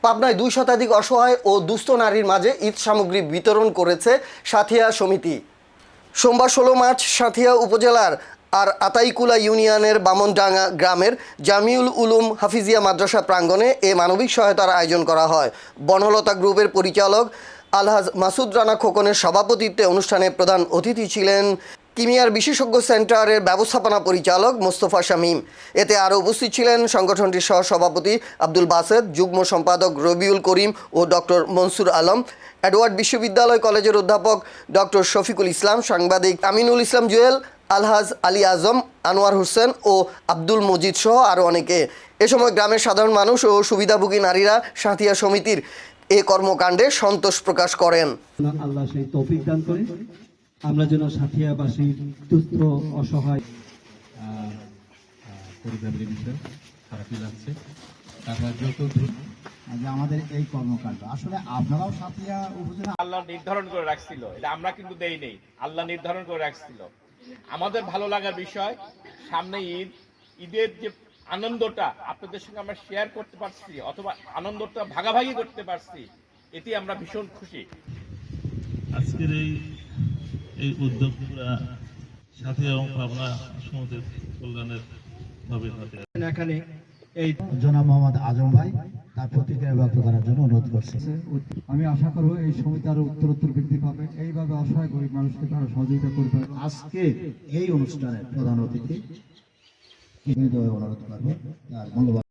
পাবনায় 2 শতাধিক অসহায় ও দুস্থ নারীর মাঝে ঈদ সামগ্রী বিতরণ করেছে সাথিয়া সমিতি। সোমবার 16 মার্চ সাথিয়া উপজেলার আর আতাইকুলা ইউনিয়নের বামনডাঙ্গা গ্রামের জামিউল উলুম হাফিজিয়া মাদ্রাসা প্রাঙ্গণে এ মানবিক সহায়তার আয়োজন করা হয়। বনলতা গ্রুপের পরিচালক আলহাজ মাসুদ রানা খোকনের সভাপতিত্বে অনুষ্ঠানে প্রধান অতিথি ছিলেন কিমিয়ার বিশেষজ্ঞ সেন্টারের ব্যবস্থাপনা পরিচালক মোস্তফা শামীম। এতে আরও উপস্থিত ছিলেন সংগঠনটির সহসভাপতি আব্দুল বাসেদ, যুগ্ম সম্পাদক রবিউল করিম ও ডক্টর মনসুর আলম, এডওয়ার্ড বিশ্ববিদ্যালয় কলেজের অধ্যাপক ডক্টর শফিকুল ইসলাম, সাংবাদিক আমিনুল ইসলাম জুয়েল, আলহাজ আলী আজম, আনোয়ার হোসেন ও আব্দুল মজিদ সহ আরও অনেকে। এ সময় গ্রামের সাধারণ মানুষ ও সুবিধাভোগী নারীরা সাথিয়া সমিতির এ কর্মকাণ্ডে সন্তোষ প্রকাশ করেন। আল্লাহ সেই তৌফিক দান করে আমরা যেন সাথিয়াবাসী দুস্থ অসহায় পরিবারের বিষয় খারাপই লাগছে। তারপর যত আমাদের এই কর্মকাণ্ড আসলে আপনারাও সাথিয়া উপজেলা আল্লাহ নির্ধারণ করে রাখছিল, এটা আমরা কিন্তু দেই নেই, আল্লাহ নির্ধারণ করে রাখছিল। আমাদের ভালো লাগার বিষয় সামনে ঈদ, ঈদের যে আনন্দটা আপনাদের সঙ্গে আমরা শেয়ার করতে পারছি অথবা আনন্দটা ভাগাভাগি করতে পারছি, এতে আমরা ভীষণ খুশি। আজকের এই উদ্যোগটা সাথিয়া এবং পাবনা সমাজের কল্যাণের ভাবে হাতে এখানে এই জনাব মোহাম্মদ আজম ভাই তার প্রতিক্রিয়া ব্যক্ত করার জন্য অনুরোধ করছি। আমি আশা করব এই সমিতি আরো উত্তরোত্তর বৃদ্ধি পাবে, এইভাবে অসহায় গরিব মানুষকে তারা সহযোগিতা করবে। আজকে এই অনুষ্ঠানের প্রধান অতিথি অনুরোধ করবো তার মূল্যবান